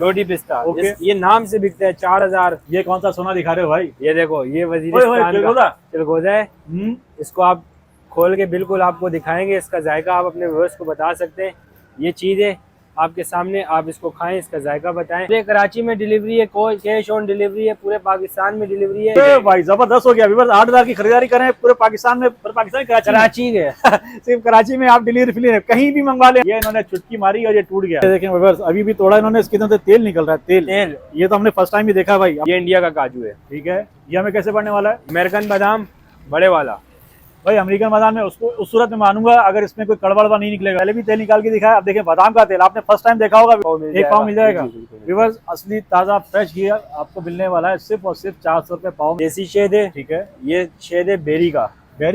रोटी पिस्ता। ओके। ये नाम से बिकते हैं 4000। ये कौन सा सोना दिखा रहे हो भाई? ये देखो, ये वजीरिस्तान का चिलगोजा है। इसको आप खोल के बिल्कुल आपको दिखाएंगे, इसका जायका आप अपने व्यूअर्स को बता सकते हैं। ये चीज़ है आपके सामने, आप इसको खाएं, इसका जायका बताएं। पूरे कराची में डिलीवरी है, कोई कैश ऑन डिलीवरी है, पूरे पाकिस्तान में डिलीवरी है। भाई जबरदस्त हो गया। 8,000 की खरीदारी करें पूरे पाकिस्तान में, पूरे पाकिस्तान कराची के सिर्फ कराची में आप डिलीवरी फ्री है, कहीं भी मंगवा ले। ये इन्होंने चुटकी मारी और ये टूट गया। देखें अभी भी तोड़ा इन्होंने, इसके अंदर तेल निकल रहा है। तेल ये तो हमने फर्स्ट टाइम ही देखा भाई। ये इंडिया का काजू है। ठीक है, ये हमें कैसे पड़ने वाला है? अमेरिकन बादाम बड़े वाला भाई। अमेरिकन बादाम में उसको उस सूरत में मानूंगा अगर इसमें कोई कड़वा नहीं निकलेगा। पहले भी तेल निकाल के दिखाया। अब देखिए बादाम का तेल आपने फर्स्ट टाइम देखा होगा, एक पाव मिल जाएगा। व्यूअर्स असली ताजा फ्रेश घी आपको मिलने वाला है सिर्फ और सिर्फ 400 रुपए पाव। देसी शहद है। ठीक है, ये शहद है बेरी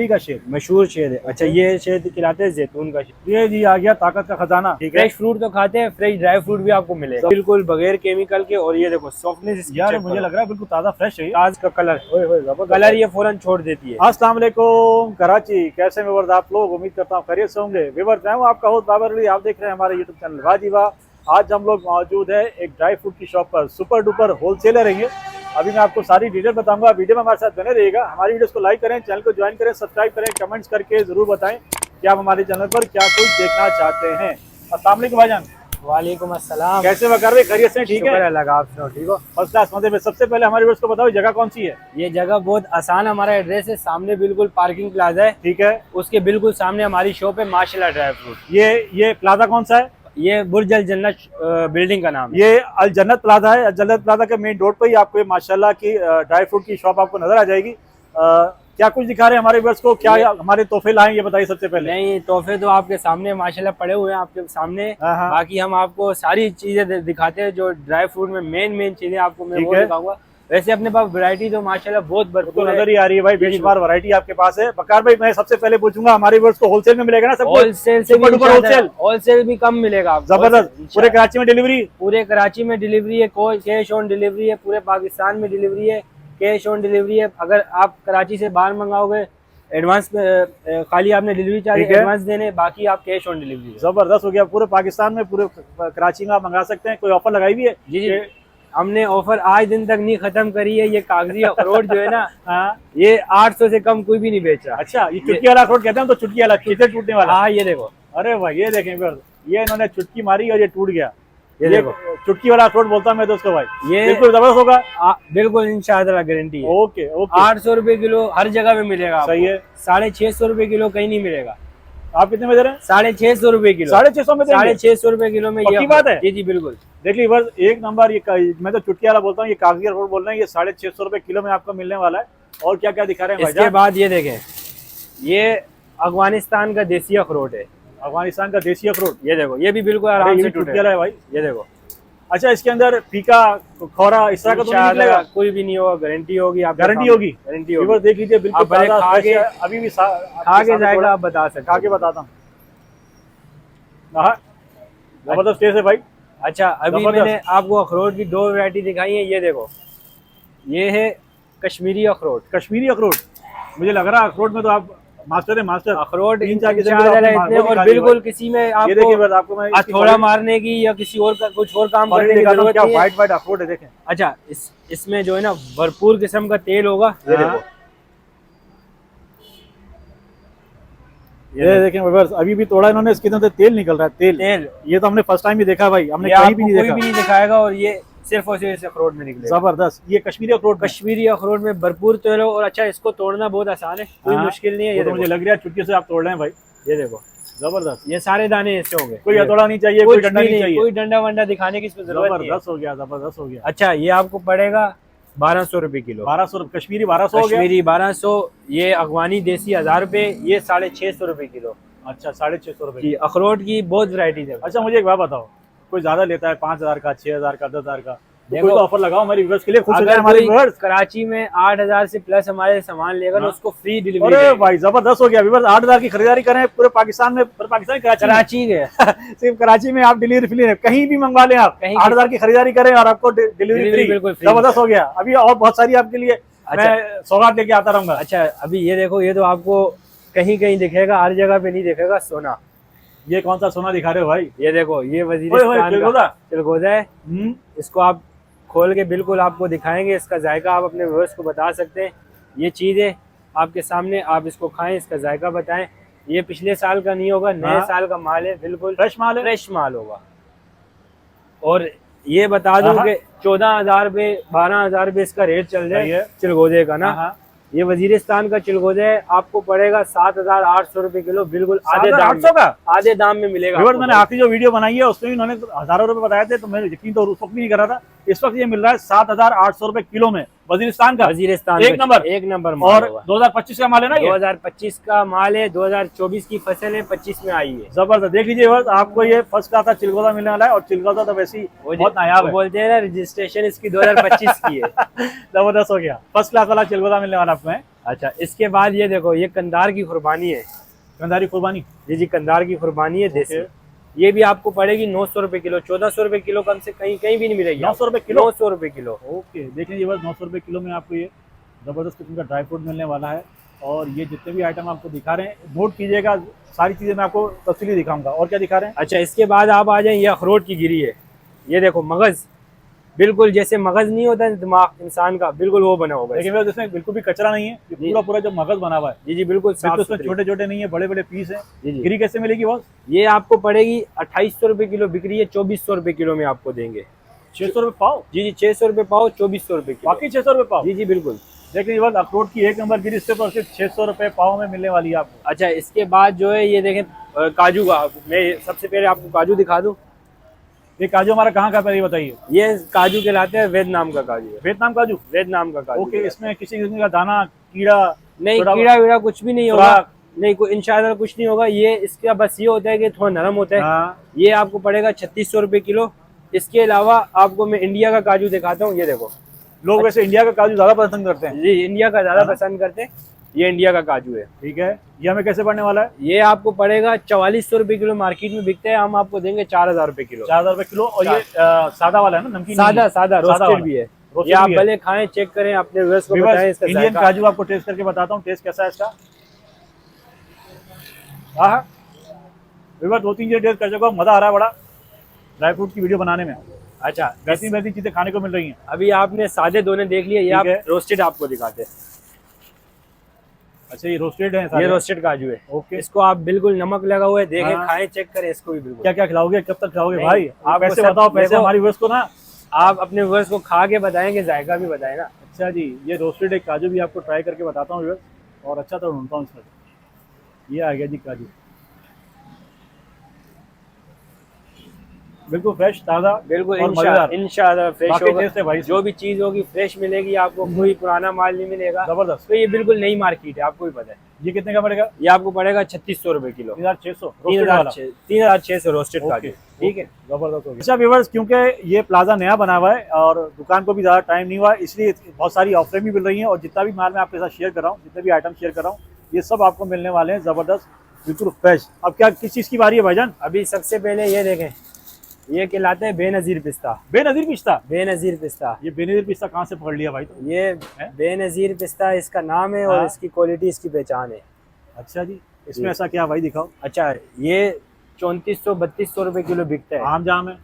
का शहद, मशहूर शहद है। अच्छा, ये शहद खिलाते हैं जैतून का शहद। ये जी आ गया ताकत का खजाना। ठीक है, फ्रेश फ्रूट तो खाते हैं, फ्रेश ड्राई फ्रूट भी आपको मिलेगा बिल्कुल बगैर केमिकल के। और ये देखो सॉफ्टनेस यार मुझे लग रहा है बिल्कुल ताजा फ्रेश है। ताज का कलर ये फौरन छोड़ देती है। अस्सलाम वालेकुम कराची, कैसे व्यूअर्स आप लोग? उम्मीद करता हूँ खैरियत से होंगे। व्यूअर्स मैं हूँ आपका होस्ट बाबर अली, आप देख रहे हैं हमारे यूट्यूब चैनल वाजीवा। आज हम लोग मौजूद है एक ड्राई फ्रूट की शॉप पर, सुपर डुपर होलसेलर रहेंगे। अभी मैं आपको सारी डिटेल बताऊंगा, वीडियो में हमारे साथ बने रहिएगा। हमारी वीडियोस को लाइक करें, चैनल को ज्वाइन करें, सब्सक्राइब करें, कमेंट्स करके जरूर बताएं कि आप हमारे चैनल पर क्या कुछ देखना चाहते हैं। अस्सलाम वालेकुम भाईजान। वालेकुम अस्सलाम। कैसे वकार भाई? खैरियत से? ठीक है, लगा आप सुनो, ठीक हो? फर्स्ट क्लास मजे में। सबसे पहले हमारे व्यूअर्स को बताओ जगह कौन सी है? ये जगह बहुत आसान, हमारा एड्रेस है सामने बिल्कुल पार्किंग प्लाजा है। ठीक है, उसके बिल्कुल सामने हमारी शॉप है माशाल्लाह ड्राई फ्रूट। ये प्लाजा कौन सा है? ये बुर्ज अल जन्नत बिल्डिंग का नाम है। ये अल जन्नत प्लाजा है। अल जन्नत प्लाजा के मेन रोड पर ही आपको माशाल्लाह की ड्राई फ्रूट की शॉप आपको नजर आ जाएगी। क्या कुछ दिखा रहे हैं हमारे व्यूअर्स को? क्या हमारे तोहफे लाए ये बताइए सबसे पहले। नहीं, तोहफे तो आपके सामने माशाल्लाह पड़े हुए हैं आपके सामने। बाकी हम आपको सारी चीजें दिखाते हैं जो ड्राई फ्रूट में मेन चीजें आपको मैं वो दिखाऊंगा। वैसे अपने पास वैरायटी तो माशाल्लाह बहुत भरपूर नजर ही आ रही है भाई, बेशुमार वैरायटी आपके पास है। बकार भाई मैं सबसे पहले पूछूंगा हमारे व्यूअर्स को होलसेल में मिलेगा ना? सब होलसेल से होलसेल भी कम मिलेगा। जबरदस्त। पूरे कराची में डिलीवरी? पूरे कराची में डिलीवरी है, कोई कैश ऑन डिलीवरी है, पूरे पाकिस्तान में डिलीवरी है, कैश ऑन डिलीवरी है। अगर आप कराची से बाहर मंगाओगे एडवांस खाली आपने डिलीवरी चार्ज एडवांस देने, बाकी आप कैश ऑन डिलीवरी। जबरदस्त हो गया। पूरे पाकिस्तान में, पूरे कराची में आप मंगा सकते हैं। कोई ऑफर लगाई भी है? जी, हमने ऑफर आज दिन तक नहीं खत्म करी है। ये कागजी अखरोट जो है ना, ये 800 से कम कोई भी नहीं बेच रहा। अच्छा, ये चुटकी वाला अखरोट कहते हैं, तो चुटकी वाला कितने टूटने वाला? हाँ, ये देखो। अरे भाई ये देखें, ये इन्होंने चुटकी मारी और ये टूट गया। ये देखो, चुटकी वाला अखरोट बोलता हूँ मैं दोस्तों भाई। ये बिल्कुल जबरदस्त होगा। बिल्कुल इंशाअल्लाह गारंटी है। Okay okay. 800 रुपए किलो हर जगह में मिलेगा। सही है। 650 रुपए किलो कहीं नहीं मिलेगा। आप कितने में दे रहे हैं? 650 रुपए किलो। 650 में? 650 रुपए किलो में। ये बात है? जी जी बिल्कुल। देखिए बस एक नंबर। ये मैं तो चुटकी वाला बोलता हूँ, ये कागजी अखरोट बोल रहे हैं। ये 650 रुपए किलो में आपको मिलने वाला है। और क्या क्या दिखा रहे हैं? इसके बाद ये देखें, ये अफगानिस्तान का देसी अखरोट है। अफगानिस्तान का देसी अखरोट? ये देखो, ये भी बिल्कुल आराम से टूट गया है भाई। ये देखो। अच्छा, इसके अंदर फीका खोरा इस तरह का तो नहीं निकलेगा? कोई भी नहीं होगा, गारंटी होगी। आप गारंटी होगी? गारंटी होगी। देख लीजिए बिल्कुल ताजा फ्रेश है। अभी भी खा के जाएगा, आप बता सकते। खा के बताता हूँ। जबरदस्त टेस्ट है भाई। अच्छा, अभी मैंने आपको अखरोट की 2 वैरायटी दिखाई है। ये देखो, ये है कश्मीरी अखरोट। कश्मीरी अखरोट? मुझे लग रहा है अखरोट में तो आप मास्टर है। मास्टर अखरोट इतने और बिल्कुल किसी में आपको मैं थोड़ा मारने की या किसी और का कुछ और काम करने की जरूरत नहीं है। व्हाइट व्हाइट अखरोट है देखें। अच्छा, इसमें जो है ना भरपूर किस्म का तेल होगा। ये देखो, ये देखें व्यूअर्स, अभी भी तोड़ा इन्होंने, इसके अंदर तेल निकल रहा है। तेल ये तो हमने फर्स्ट टाइम ही देखा भाई, हमने कहीं भी नहीं दिखाएगा। और ये सिर्फ और सिर्फ अखरोट में निकलेगा। जबरदस्त। ये कश्मीरी अखरोट? कश्मीरी अखरोट में भरपूर तेल हो। और अच्छा, इसको तोड़ना बहुत आसान है, कोई मुश्किल नहीं है। ये तो मुझे लग रहा है चुटकी से आप तोड़ रहे हैं भाई। ये देखो, जबरदस्त। ये सारे दाने ऐसे होंगे। कोई हथौड़ा नहीं चाहिए, कोई डंडा नहीं चाहिए, कोई डंडा वंडा दिखाने की इसमें जरूरत नहीं है। जबरदस्त हो गया, जबरदस्त हो गया। अच्छा, ये आपको पड़ेगा 1200 रुपए किलो। 1200 रुपए कश्मीरी? 1200 कश्मीरी 1200। ये अफगानी देसी 1000 रुपए। ये 650 रुपए किलो। अच्छा, 650 रुपए। अखरोट की बहुत वैरायटी है। अच्छा, मुझे एक बात बताओ, कोई ज्यादा लेता है 5000 का, 6000 का, 10,000 का, कोई तो ऑफर लगाओ हमारे व्यूअर्स के लिए। खुश हो जाए हमारे व्यूअर्स। कराची में 8000 से प्लस हमारे सामान लेगा ना, उसको फ्री डिलीवरी। अरे भाई जबरदस्त हो गया। व्यूअर्स 8000 की खरीदारी करें पूरे पाकिस्तान में, पूरे पाकिस्तान कराची के सिर्फ कराची में आप डिलीवरी फ्री है, कहीं भी मंगवा लें आप। 8000 की खरीदारी करें और आपको डिलीवरी फ्री। बिल्कुल जबरदस्त हो गया। अभी और बहुत सारी आपके लिए मैं सौगात लेके आता रहूंगा। अच्छा, अभी ये देखो, ये तो आपको कहीं कहीं दिखेगा, हर जगह पे नहीं दिखेगा। सोना, ये कौन सा सोना दिखा रहे हो भाई? ये देखो, ये वजीरिस्तान चिलगोजा। का चिलगोजा है। इसको आप खोल के बिल्कुल आपको दिखाएंगे, इसका जायका आप अपने व्यूअर्स को बता सकते हैं। ये चीज़ है आपके सामने, आप इसको खाएं, इसका जायका बताएं। ये पिछले साल का नहीं होगा, नए साल का माल है, बिल्कुल फ्रेश माल है, फ्रेश माल होगा। और ये बता दूं कि 14,000 रुपये 12,000 रुपये इसका रेट चल रहा है चिलगोजे का ना। ये वजीरिस्तान का चिलगोजा है, आपको पड़ेगा 7,800 रुपये किलो, बिल्कुल आधे दाम में मिलेगा। मैंने आखिरी जो वीडियो बनाई है उसमें उन्होंने हजारों रुपए बताए थे, तो मैं यकीन तो उस वक्त भी नहीं कर रहा था। इस वक्त ये मिल रहा है 7,800 रुपए किलो में, वजीरिस्तान का। वजीरिस्तान एक नंबर माल और 2025 का माल है ना ये? 2025 का माल है, 2024 की फसल है, 25 में आई है। जबरदस्त, देख लीजिए बस, आपको ये फर्स्ट क्लास का चिलगोजा मिलने वाला है। और चिलगोजा तो वैसे ही बहुत नायाब है, बोलते हैं ना, रजिस्ट्रेशन इसकी 2025 की है। जबरदस्त हो गया, फर्स्ट क्लास वाला चिलगोजा मिलने वाला आपको है। अच्छा, इसके बाद ये देखो, ये कंधार की कुर्बानी है। कंधारी कुर्बानी? जी जी, कंधार की कुर्बानी है देसी। ये भी आपको पड़ेगी 900 रुपए किलो, 1400 रुपए किलो, कम से कहीं भी नहीं मिलेगी। 900 रुपए किलो? 900 रुपए किलो। ओके, देख लीजिए बस, 900 रुपए किलो में आपको ये जबरदस्त किस्म का ड्राई फ्रूट मिलने वाला है। और ये जितने भी आइटम आपको दिखा रहे हैं, नोट कीजिएगा, सारी चीजें मैं आपको तफसीली दिखाऊंगा। और क्या दिखा रहे हैं? अच्छा, इसके बाद आप आ जाए, ये अखरोट की गिरी है। ये देखो, मगज बिल्कुल जैसे मगज नहीं होता दिमाग इंसान का, बिल्कुल वो बना होगा। लेकिन इसमें बिल्कुल भी कचरा नहीं है, ये पूरा जो मगज बना हुआ है। जी जी, बिल्कुल साफ, उसमें छोटे छोटे नहीं है, बड़े बड़े पीस है। जी जी। गिरी कैसे मिलेगी बॉस? ये आपको पड़ेगी 2800 रुपए किलो, बिक रही है, 2400 रुपए किलो में आपको देंगे। 600 रुपए पाव? जी जी, 600 रुपए पाव, 2400 रुपए किलो। बाकी 600 रुपए पाव? जी जी, बिल्कुल। देखिए बस, अखरोट की एक नंबर गिरी, सिर्फ और सिर्फ 600 रुपए पाव में मिलने वाली है आपको। अच्छा, इसके बाद जो है ये देखें, काजू का, मैं सबसे पहले आपको काजू दिखा दूं। ये काजू हमारा कहाँ का है, ये बताइए? ये काजू कहलाते हैं, वियतनाम का काजू है। वियतनाम काजू? वियतनाम का काजू। ओके, इसमें किसी किस्म का दाना, कीड़ा नहीं, कीड़ा वीड़ा कुछ भी नहीं होगा, नहीं कोई इंशाल्लाह कुछ नहीं होगा। ये इसका बस ये होता है कि थोड़ा नरम होता है। ये आपको पड़ेगा 3600 रुपए किलो। इसके अलावा आपको मैं इंडिया का काजू दिखाता हूँ। ये देखो, लोग वैसे इंडिया का काजू ज्यादा पसंद करते हैं। जी, इंडिया का ज्यादा पसंद करते हैं। ये इंडिया का काजू है। ठीक है, ये हमें कैसे पड़ने वाला है? ये आपको पड़ेगा 4400 रुपए किलो, मार्केट में बिकते हैं, हम आपको देंगे 4000 रुपए किलो। 4000 रुपए किलो। और ये सादा वाला है ना, नमकीन? सादा रोस्टेड भी है। ये आप भले खाएं, चेक करें, अपने व्यूअर्स को बताएं इसका इंडियन काजू आपको टेस्ट करके बताता हूँ, टेस्ट कैसा है इसका। हाँ, 2-3 चीजें टेस्ट कर चुका हूँ, मजा आ रहा है बड़ा ड्राई फ्रूट की वीडियो बनाने में। अच्छा, वैसी चीजें खाने को मिल रही हैं। अभी आपने सादे दोने देख लिए, ये आप रोस्टेड आपको दिखाते हैं। अच्छा, ये रोस्टेड है? ये रोस्टेड काजू है। ओके, इसको आप बिल्कुल नमक लगा हुआ है, देखें, खाएं, चेक करें इसको भी बिल्कुल। क्या क्या खिलाओगे, कब तक खिलाओगे भाई? आप ऐसे बताओ, पैसे हमारी व्यूअर्स को ना, आप अपने व्यूअर्स को खा के बताएंगे, जायका भी बताएं ना। अच्छा जी, ये रोस्टेड एक काजू भी आपको ट्राई करके बताता हूँ व्यूअर्स, और अच्छा तो ढूंढता हूँ इसमें। ये आ गया जी काजू, बिल्कुल फ्रेश, ताज़ा, बिल्कुल इंशाल्लाह फ्रेश होगा। भाई, जो भी चीज होगी फ्रेश मिलेगी आपको, कोई पुराना माल नहीं मिलेगा। जबरदस्त। तो ये बिल्कुल नई मार्केट है, आपको भी पता है। ये कितने का पड़ेगा? ये आपको पड़ेगा 3600 रुपए किलो। 3600? 3600 रोस्टेड काजू। ठीक है, जबरदस्त हो गया। अच्छा व्यूअर्स, क्योंकि ये प्लाजा नया बना हुआ है और दुकान को भी ज़्यादा टाइम नहीं हुआ, इसलिए बहुत सारी ऑफरें भी मिल रही हैं। और जितना भी माल मैं आपके साथ शेयर कर रहा हूँ, जितने भी आइटम शेयर कर रहा हूँ, ये सब आपको मिलने वाले हैं जबरदस्त, बिल्कुल फ्रेश। अब क्या, किस चीज़ की बारी है भाईजान? अभी सबसे पहले ये देखें, ये कहलाते हैं बेनजीर पिस्ता। बेनजीर पिस्ता? बेनजीर पिस्ता। ये बेनजीर पिस्ता कहाँ से पकड़ लिया भाई? तो ये बेनजीर पिस्ता इसका नाम है, और इसकी क्वालिटी, इसकी पहचान है। अच्छा जी, इसमें ऐसा क्या भाई, दिखाओ। अच्छा, ये 3400-3200 रुपए किलो बिकता है। आम जाम है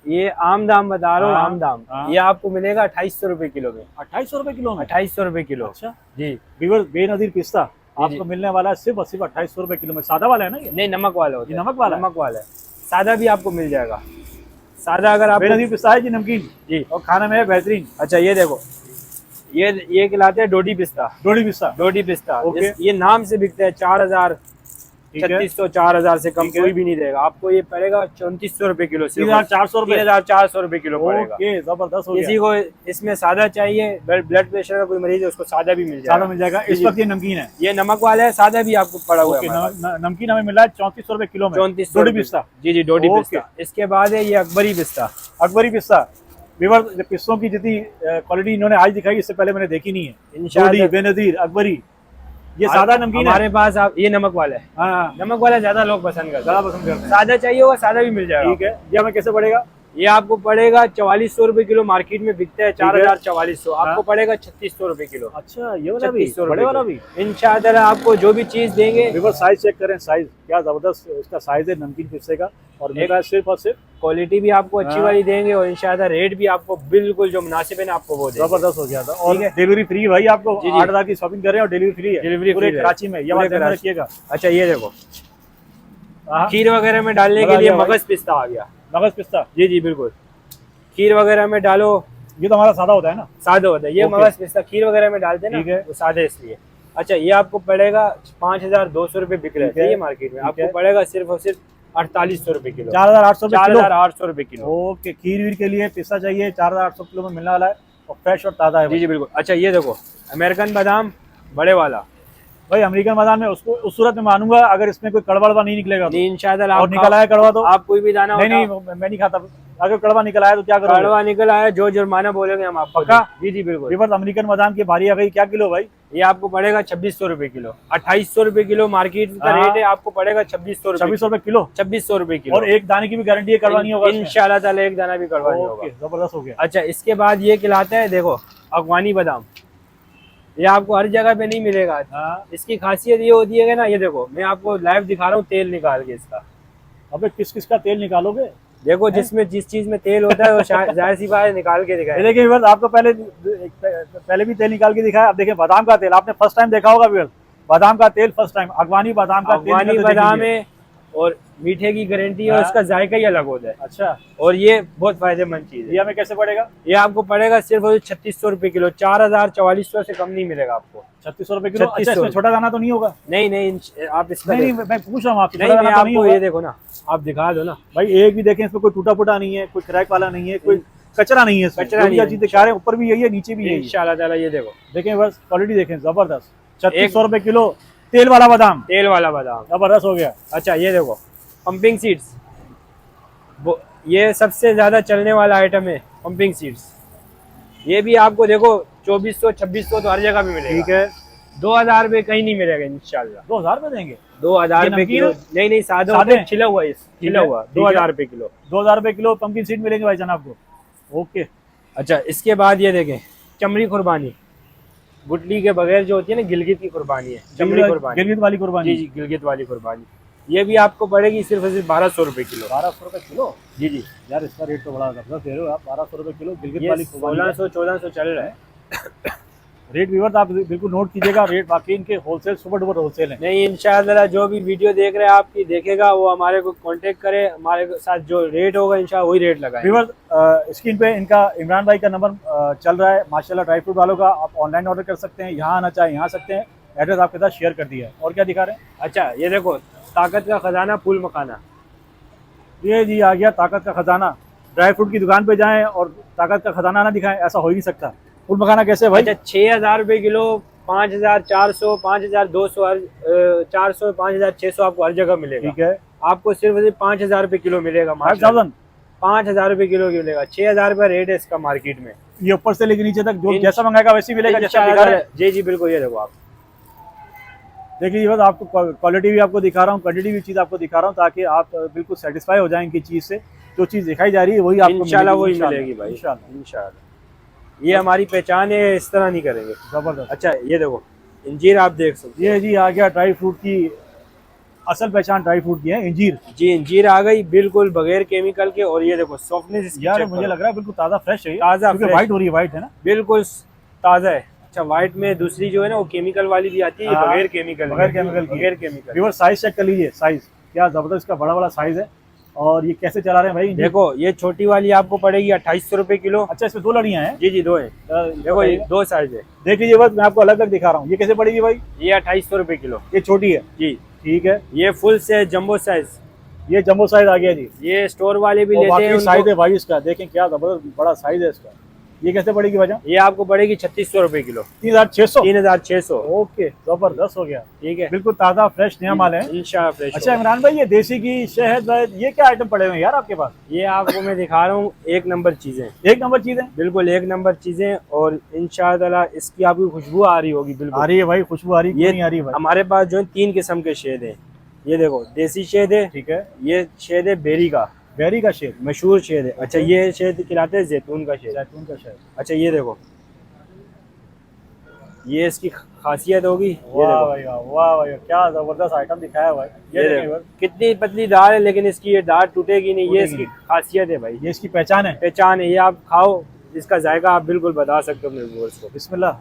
ये? आम दाम बता रहा हूँ, आम दाम। ये आपको मिलेगा 2800 रुपए किलो में। 2800 रुपए किलो में? 2800 रुपए किलो। अच्छा जी, बेनजीर पिस्ता आपको मिलने वाला है सिर्फ और सिर्फ 2800 रुपए किलो में। सादा वाला है ना ये? नहीं, नमक वाला होता है। नमक वाला? नमक वाला है। सादा भी आपको मिल जाएगा, सादा अगर आप। बेनजीर पिस्ता है जी, नमकीन जी, और खाने में है बेहतरीन। अच्छा, ये देखो, ये कहलाते हैं डोडी पिस्ता। डोडी पिस्ता? डोडी पिस्ता। ओके। ये नाम से बिकता है 4000, 3600, 4000 से कम कोई भी नहीं देगा आपको। ये पड़ेगा 3400 रुपए किलो। 3400 रुपए? 3400 रुपए किलो पड़ेगा। ओके, जबरदस्त हो गया। किसी को इसमें सादा चाहिए, ब्लड प्रेशर का कोई मरीज है, उसको सादा भी मिल जाएगा। सादा मिल जाएगा। इस वक्त ये नमकीन है, ये नमक वाला है, सादा भी आपको पड़ा हुआ है। नमकीन हमें मिला है 3400 रुपए किलो में। 3400 डोडी पिस्ता? जी जी, डोडी पिस्ता। इसके बाद है ये अकबरी पिस्ता। अकबरी पिस्ता? व्यूअर्स, पिस्तों की जितनी क्वालिटी इन्होंने आज दिखाई, इससे पहले मैंने देखी नहीं है। इंशाल्लाह। बेनजीर, अकबरी, ये सादा नमकीन हमारे पास। आप ये नमक वाला है। हाँ, नमक वाला ज्यादा लोग पसंद करते हैं, ज्यादा पसंद करते हैं। सादा चाहिए होगा, सादा भी मिल जाएगा। ठीक है, ये हमें कैसे पड़ेगा? ये आपको पड़ेगा 4400 रुपए किलो, मार्केट में बिकता है 4400, आपको पड़ेगा 3600 रुपए किलो। अच्छा, ये वाला भी 3600 बड़े वाला भी इंशाअल्लाह आपको जो भी चीज देंगे। व्यूअर्स साइज चेक करें, साइज क्या जबरदस्त इसका साइज है नमकीन पिस्ते का, और मिल रहा है सिर्फ और सिर्फ। क्वालिटी भी आपको अच्छी वाली देंगे और इंशाअल्लाह रेट भी आपको बिल्कुल जो मुनासिब है ना आपको वो देंगे। जबरदस्त हो गया था। और डिलीवरी फ्री भाई, आपको जी, जी। 8,000 की शॉपिंग कर रहे हैं और डिलीवरी फ्री है, डिलीवरी पूरे फ्री है। कराची में, ये बात ध्यान रखिएगा। अच्छा ये देखो हाँ, खीर वगैरह में डालने के लिए मगज पिस्ता आ गया। मगज पिस्ता, जी जी बिल्कुल, खीर वगैरह में डालो। ये तो हमारा सादा होता है ना, सादा होता है, ये ओके। मगज पिस्ता खीर वगैरह में डालते हैं ठीक ना, है। वो सादे इसलिए। अच्छा ये आपको पड़ेगा 5200 रुपए बिक रहे ठीक है। थे ये मार्केट में, ठीक आपको है। पड़ेगा सिर्फ और सिर्फ 4800 रुपए किलो। 4,800 किलो। 4800 रुपए किलो। ओके, खीर वीर के लिए पिस्ता चाहिए 4,800 किलो में मिलने वाला है, और फ्रेश और ताज़ा है जी भाई। जी बिल्कुल। अच्छा ये देखो अमेरिकन बादाम बड़े वाला, भाई अमेरिकन बादाम में उसको उस सूरत में मानूंगा अगर इसमें कोई कड़वा वड़वा नहीं निकलेगा तो। नहीं इंशाअल्लाह और निकल आया कड़वा तो आप कोई भी दाना नहीं, मैं नहीं खाता। अगर कड़वा निकल आया तो क्या करोगे? कड़वा निकल आया जो जुर्माना बोलेंगे हम आपको। पक्का? जी जी बिल्कुल। रिवर्स अमेरिकन बादाम की बारी आ गई, क्या किलो भाई? ये आपको पड़ेगा 2600 रुपए किलो। 2800 रुपए किलो मार्केट का हाँ। रेट है, आपको पड़ेगा 2600 रुपए। 2600 रुपए किलो। 2600 रुपए किलो। और एक दाने की भी गारंटी है, कड़वा नहीं होगा इसमें? इंशाल्लाह ताला एक दाना भी कड़वा नहीं होगा। ओके, जबरदस्त हो गया। अच्छा इसके बाद ये खिलाता है देखो अफगानी बादाम, ये आपको हर जगह पे नहीं मिलेगा। हाँ। इसकी खासियत ये होती है कि ना, ये देखो मैं आपको लाइव दिखा रहा हूँ तेल निकाल के इसका। अबे किस किस का तेल निकालोगे? देखो जिसमें जिस चीज में तेल होता है वो जाहिर सी बात है निकाल के ये दिखाए। देखिए व्यूअर्स, आपको पहले भी तेल निकाल के दिखाया, अब देखिए बादाम का तेल आपने फर्स्ट टाइम देखा होगा व्यूअर्स, बादाम का तेल फर्स्ट टाइम, अफगानी बादाम का तेल अफगानी निकल के बादाम देखिए। है और मीठे की गारंटी है और हाँ। इसका जायका ही अलग होता है, अच्छा, और ये बहुत फायदेमंद चीज है। ये हमें कैसे पड़ेगा? ये आपको पड़ेगा सिर्फ और 3600 रुपए किलो। 4400 से कम नहीं मिलेगा आपको। 3600 रुपए किलो। अच्छा, 3600 इसमें छोटा दाना तो नहीं होगा? नहीं आप इसका नहीं, देखो। मैं पूछ रहा हूँ आपसे, नहीं छोटा मैं दाना तो नहीं आपको होगा? ये देखो ना, आप दिखा दो ना भाई एक भी देखें, इसमें कोई टूटा फूटा नहीं है, कोई क्रैक वाला नहीं है, कोई कचरा नहीं है, कचरा नहीं है। चीज दिखा रहे हैं, ऊपर भी यही है नीचे भी यही है। इंशाल्लाह ताला। ये देखो देखें बस, क्वालिटी देखें, जबरदस्त। 3600 रुपए किलो तेल वाला बादाम, तेल वाला बादाम। जबरदस्त हो गया। अच्छा ये देखो पंपिंग सीड्स, ये सबसे ज्यादा चलने वाला आइटम है पंपिंग सीड्स। ये भी आपको देखो 2400 2600 तो हर जगह पे मिलेगा। ठीक है, 2000 रुपए कहीं नहीं मिलेगा इंशाल्लाह। 2000 में देंगे? 2000 ये रुपए नमकीन किलो। है? नहीं सादा सादे? होता है, छिला हुआ, छिला है, हुआ। ठीक है। 2000 रुपए किलो। 2000 रुपए किलो पंपकिन सीड मिलेंगे भाई जान आपको। ओके। अच्छा इसके बाद ये देखें चमड़ी कुर्बानी, गुटली के बगैर जो होती है ना, गिलगित की कुर्बानी है, चमड़ी कुर्बानी। गिलगित वाली कुर्बानी? जी जी गिलगित वाली कुर्बानी। ये भी आपको पड़ेगी सिर्फ और सिर्फ 1200 रुपए किलो। 1200 रुपए किलो? जी जी यार इसका रेट तो बड़ा जबरदस्त दे रहे हो आप, 1200 रुपए किलो गिलगित ये वाली कुर्बानी। 1600 1400 चल रहा है। रेट व्यूअर्स आप बिल्कुल नोट कीजिएगा, रेट बाकी इनके होलसेल सुपर डुपर होलसेल है। नहीं इंशाअल्लाह जो भी वीडियो देख रहे हैं आपकी देखेगा वो हमारे को कांटेक्ट करे, हमारे साथ जो रेट होगा इंशाअल्लाह वही रेट लगाएंगे। व्यूअर्स स्क्रीन पे इनका इमरान भाई का नंबर चल रहा है माशाल्लाह, ड्राई फ्रूट वालों का। आप ऑनलाइन ऑर्डर कर सकते हैं, यहाँ आना चाहे यहाँ आ सकते हैं, एड्रेस आपके साथ शेयर कर दिया है। और क्या दिखा रहे हैं? अच्छा ये देखो ताकत का खजाना फूल मखाना। ये जी आ गया ताकत का खजाना। ड्राई फ्रूट की दुकान पे जाएं और ताकत का खजाना ना दिखाएं, ऐसा हो ही नहीं सकता। फूल मखाना कैसे भाई? अच्छा 6000 रुपए किलो, 5400 5200 400 5600 आपको हर जगह मिलेगा। ठीक है, आपको सिर्फ 5000 रुपए किलो मिलेगा। 5000? 5000 रुपए किलो की मिलेगा। 6000 रुपए रेट है इसका मार्केट में। ये ऊपर से लेके नीचे तक जो जैसा मंगाएगा वैसे ही मिलेगा जैसा दिखा रहे हैं? जी जी बिल्कुल। ये देखो आप देखिए बस आपको क्वालिटी भी आपको दिखा रहा हूँ, क्वांटिटी भी चीज़ आपको दिखा रहा हूँ, ताकि आप बिल्कुल सेटिस्फाई हो जाएं इनकी चीज़ से। जो चीज़ दिखाई जा रही है वही आपको इंशाल्लाह वही इंशाल्लाह, मिलेगी भाई। इंशाल्लाह। इंशाल्लाह ये हमारी पहचान है, इस तरह नहीं करेंगे। जबरदस्त। अच्छा ये देखो इंजीर आप देख सकते ये जी आ गया ड्राई फ्रूट की असल पहचान, ड्राई फ्रूट की है इंजीर। जी इंजीर आ गई बिल्कुल बगैर केमिकल के। और ये देखो सॉफ्टनेस इसकी यार चेक मुझे करो। लग रहा है बिल्कुल ताज़ा फ्रेश है, ताज़ा क्योंकि fresh। व्हाइट हो रही है, व्हाइट है ना? बिल्कुल ताज़ा है। अच्छा व्हाइट में दूसरी जो है ना वो केमिकल वाली भी आती है, ये हाँ, बगैर केमिकल बगैर केमिकल की। बगैर केमिकल। व्यूअर्स साइज चेक कर लीजिए, साइज क्या जबरदस्त, इसका बड़ा बड़ा साइज है। और ये कैसे चला रहे हैं भाई इंजीर? देखो ये छोटी वाली आपको पड़ेगी 2800 रुपए किलो। अच्छा इसमें 2 लड़ियाँ हैं? जी जी 2 है। देखो ये 2 साइज है। देख लीजिए बस, मैं आपको अलग अलग दिखा रहा हूँ। ये कैसे पड़ेगी भाई? ये 2800 रुपए किलो। ये छोटी है? जी ठीक है। ये फुल से जंबो साइज, ये जंबो साइज आ गया जी। ये स्टोर वाले भी और लेते हैं बाकी साइज उनको। है भाई इसका, देखें क्या जबरदस्त बड़ा साइज है इसका। ये कैसे पड़ेगी भाईजान? ये आपको पड़ेगी 3600 रुपए किलो। 3600? 3600। ओके, जबरदस्त हो गया। ठीक है बिल्कुल ताज़ा फ्रेश नया माल है इंशाल्लाह फ्रेश। अच्छा इमरान भाई, ये देसी की शहद वहद ये क्या आइटम पड़े हुए हैं यार आपके पास? ये आपको मैं दिखा रहा हूँ एक नंबर चीजें, एक नंबर चीज है? बिल्कुल एक नंबर चीजें। और इंशाल्लाह इसकी आपकी खुशबू आ रही होगी। आ बिल्कुल रही है भाई, खुशबू आ रही है, ये क्यों नहीं आ रही है भाई? हमारे पास जो है 3 किस्म के शेद हैं। ये देखो देसी शेद है, ठीक है। ये शेद है बेरी का, बेरी का शेद, मशहूर शहद है। अच्छा ये शहद खिलाते हैं जैतून का शहद। जैतून का शेद। अच्छा ये देखो, ये इसकी खासियत होगी। ये वाह देखो, भाई वाह, वाह भाई, क्या जबरदस्त आइटम दिखाया है भाई। ये देखें देखो बस, कितनी पतली दाल है, लेकिन इसकी ये दाल टूटेगी नहीं। ये टूटेगी इसकी नहीं। खासियत है भाई, ये इसकी पहचान है। पहचान है। ये आप खाओ, इसका जायका आप बिल्कुल बता सकते हो अपने व्यूअर्स को। बिस्मिल्लाह।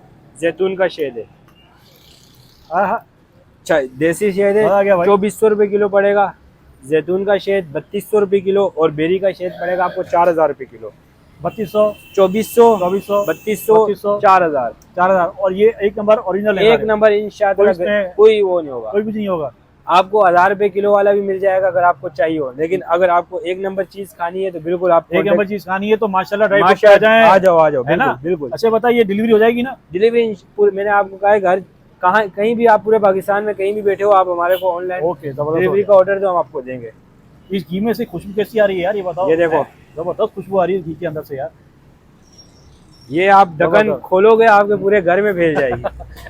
जैतून का शहद है। हाँ हाँ, अच्छा देसी शहद है, मजा आ गया भाई। 2400 रुपये किलो पड़ेगा। जैतून का शहद 3200 रुपये किलो, और बेरी का शहद पड़ेगा आपको 4000 रुपये किलो। 3200, 2400, 2400, 3200, 4000। 4000। और ये एक नंबर ओरिजिनल है एक हमारे। नंबर कोई इंशाअल्लाह, इसमें- कोई वो नहीं होगा। कोई कुछ नहीं होगा। आपको 1000 रुपये किलो वाला भी मिल जाएगा अगर आपको चाहिए हो, लेकिन अगर आपको एक नंबर चीज खानी है तो बिल्कुल आप एक नंबर चीज खानी है तो माशाल्लाह ड्राई फ्रूट माशा आ जाए। आ जाओ, आ जाओ, है ना? बिल्कुल बिल्कुल। अच्छा बताइए, डिलीवरी हो जाएगी ना? डिलीवरी मैंने आपको कहा है, घर कहाँ कहीं भी आप पूरे पाकिस्तान में कहीं भी बैठे हो, आप हमारे को ऑनलाइन ओके, जबरदस्त। डिलीवरी का ऑर्डर दो, हम आपको देंगे। इस घी में से खुशबू कैसी आ रही है यार, ये बताओ। ये देखो। जबरदस्त खुशबू आ रही है घी के अंदर से यार। ये आप ढक्कन जबरदस्त। खोलोगे आपके पूरे घर में फैल जाएगी।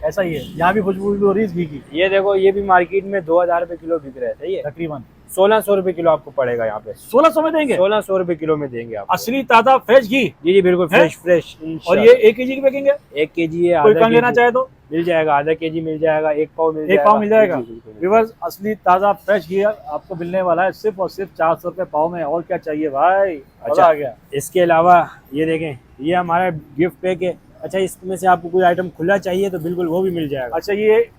ऐसा ही है, यहाँ भी खुशबू हो रही है इस घी की ये देखो, ये भी मार्केट में 2000 रुपये किलो बिक रहा है। सही है, तकरीबन 1600 रुपये किलो आपको पड़ेगा यहाँ पे। 1600 में देंगे। 1600 रुपये किलो में देंगे आप। असली ताजा फ्रेश घी। जी जी बिल्कुल, फ्रेश फ्रेश। और ये 1 kg की पैकिंग है। 1 kg है, कोई आधा कम लेना kg चाहे तो मिल जाएगा, आधा kg मिल जाएगा, 1 पाव मिल 1 जाएगा। पाव मिल जाएगा। जी, बिल्कुल। व्यूअर्स, असली ताजा फ्रेश घी आपको मिलने वाला है सिर्फ और सिर्फ 400 रुपए पाव में। और क्या चाहिए भाई, मजा अच्छा आ गया। इसके अलावा ये देखें, ये हमारा गिफ्ट पैक है। अच्छा इसमें से आपको कोई आइटम खुला चाहिए तो बिल्कुल वो भी मिल जाएगा। अच्छा ये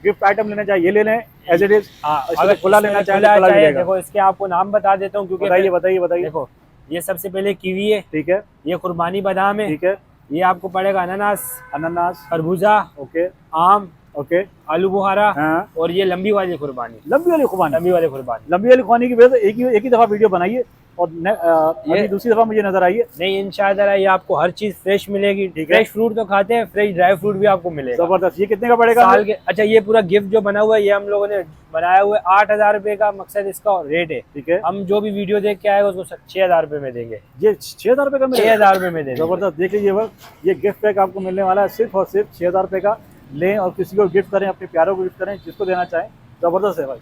गिफ्ट आइटम लेना चाहिए, ये ले लें एज इट इज। अगर खुला लेना चाहे तो खुला मिलेगा। देखो इसके आपको नाम बता देता हूँ, क्योंकि बताइए बताइए बताइए। देखो ये सबसे पहले कीवी है, ठीक है, ये कुर्बानी बादाम है, ठीक है। ये आपको पड़ेगा अनानास, अनानास, खरबूजा, ओके आम, ओके। आलू बुखारा, हाँ, और ये लंबी वाली कुर्बानी। लंबी वाली खुबानी। लंबी वाली कुर्बानी लंबी वाली खुबानी की वजह से एक ही दफा वीडियो बनाइए, और अभी दूसरी दफा मुझे नजर आई है। नहीं, इंशाअल्लाह ये आपको हर चीज फ्रेश मिलेगी। ठीक है। फ्रेश फ्रूट तो खाते हैं, फ्रेश ड्राई फ्रूट भी आपको मिलेगा। जबरदस्त। ये कितने का पड़ेगा? साल के। अच्छा ये पूरा गिफ्ट जो बना हुआ है, ये हम लोगों ने बनाया हुआ है 8000 रुपए का मकसद इसका रेट है। ठीक है। हम जो भी वीडियो देख के आएगा उसको 6000 रुपए में देंगे। ये 6000 रुपए का मिलेगा? 6000 रुपए में देंगे। जबरदस्त। देख लीजिए वर्क, ये गिफ्ट पैक आपको मिलने वाला है सिर्फ और सिर्फ 6000 रुपए का। लें और किसी को गिफ्ट करें, अपने प्यारों को गिफ्ट करें, जिसको देना चाहें। जबरदस्त है भाई,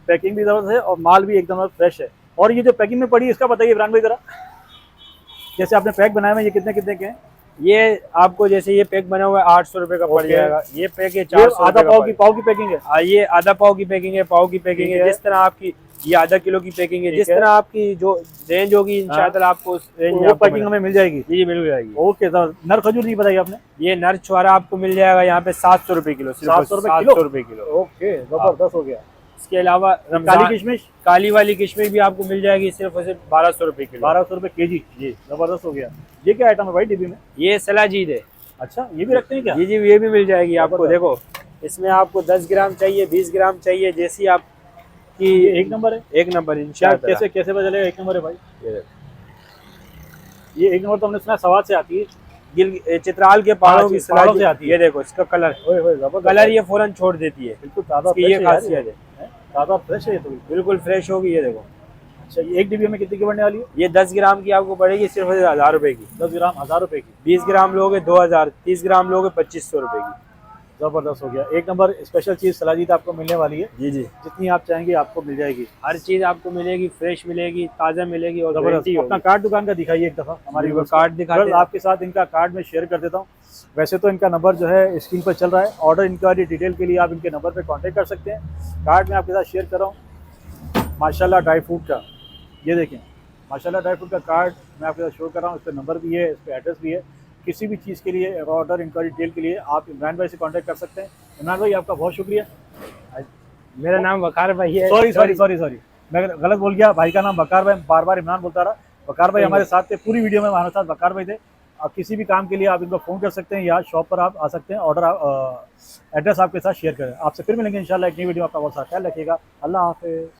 पैकिंग भी जबरदस्त है और माल भी एकदम फ्रेश है। और ये जो पैकिंग में पड़ी है इसका बताइए इमरान भाई जरा, जैसे आपने पैक बनाए हुए, ये कितने कितने के हैं? ये आपको जैसे ये पैक बना हुआ है 800 रुपए का पड़ ओके। जाएगा। ये पैक है ये 400 आधा पाव की पैकिंग है। ये आधा पाव की पैकिंग है, पाव की पैकिंग ठीक है। है। जिस तरह आपकी ये आधा किलो की पैकिंग है, ठीक जिस है। तरह आपकी जो रेंज होगी इंशाअल्लाह आपको उस रेंज में वो आपको पैकिंग हमें मिल जाएगी। जी मिल जाएगी। Okay sir. नर खजूर नहीं बताइए आपने? ये नर छुआरा आपको मिल जाएगा यहाँ पे 700 रुपए किलो। 700 रुपए किलो? 700 रुपए किलो। ओके, जबरदस्त हो गया। इसके अलावा काली किशमिश काली वाली किशमिश भी आपको मिल जाएगी सिर्फ और सिर्फ 1200 रुपए किलो। 1200 रुपए केजी। जी, जबरदस्त हो गया। ये क्या आइटम है भाई डिब्बी में? ये सलाजीद है। अच्छा, ये भी रखते हैं क्या? जी जी ये भी मिल जाएगी आपको। जबरदस्त। देखो इसमें आपको 10 ग्राम चाहिए, 20 ग्राम चाहिए, जैसी आपकी। ये एक नंबर है। एक नंबर क्या इंशाअल्लाह। कैसे कैसे पता चलेगा एक नंबर है भाई? ये देखो। ये एक नंबर तो हमने सुना सवाद से आती है। चित्राल के पहाड़ों की पहाड़ों से सलाजी आती है। ये देखो इसका कलर, ओए होए, जबरदस्त। कलर ये फौरन छोड़ देती है। बिल्कुल ताजा इसकी फ्रेश ये है यार, खासियत है। ताजा फ्रेश है ये तो। बिल्कुल फ्रेश होगी। ये देखो अच्छा, ये एक डिब्बी में कितनी की पड़ने वाली है? ये 10 ग्राम की आपको पड़ेगी सिर्फ 1000 रुपए की। 10 ग्राम 1000 रुपए की। 20 ग्राम लोगे 2000, 30 ग्राम लोगे 2500 रुपए की। जबरदस्त हो गया। एक नंबर स्पेशल चीज सलाजीत आपको मिलने वाली है। जी जी जितनी आप चाहेंगे आपको मिल जाएगी। हर चीज आपको मिलेगी, फ्रेश मिलेगी, ताजा मिलेगी और जबरदस्त। गारंटी अपना होगी। कार्ड दुकान का दिखाइए एक दफा हमारी बिल्कुल, व्यूअर्स को। कार्ड दिखाते व्यूअर्स, हैं। आपके साथ इनका कार्ड में शेयर कर देता हूँ। वैसे तो इनका नंबर जो है स्क्रीन पर चल रहा है। ऑर्डर इंक्वायरी डिटेल के लिए आप इनके नंबर पर कांटेक्ट कर सकते हैं। कार्ड में आपके साथ शेयर कर रहा हूँ माशाल्लाह ड्राई फ्रूट का। ये देखें माशाल्लाह ड्राई फ्रूट का कार्ड मैं आपके साथ शो कर रहा हूँ। इस पर नंबर भी है, इस पर एड्रेस भी है। किसी भी चीज़ के लिए ऑर्डर इंक्वायरी डिटेल के लिए आप इमरान भाई से कांटेक्ट कर सकते हैं। इमरान भाई आपका बहुत शुक्रिया। मेरा नाम वकार भाई है। सॉरी मैं गलत बोल गया। भाई का नाम वकार भाई, बार बार इमरान बोलता रहा। वकार भाई हमारे साथ थे पूरी वीडियो में, हमारे साथ वकार भाई थे। आप किसी भी काम के लिए आप इनको फ़ोन कर सकते हैं या शॉप पर आप आ सकते हैं। ऑर्डर एड्रेस आपके साथ शेयर करें। आपसे फिर मिलेंगे इंशाल्लाह एक नई वीडियो में। आपका बहुत सारा ख्याल रखिएगा। अल्लाह हाफिज़।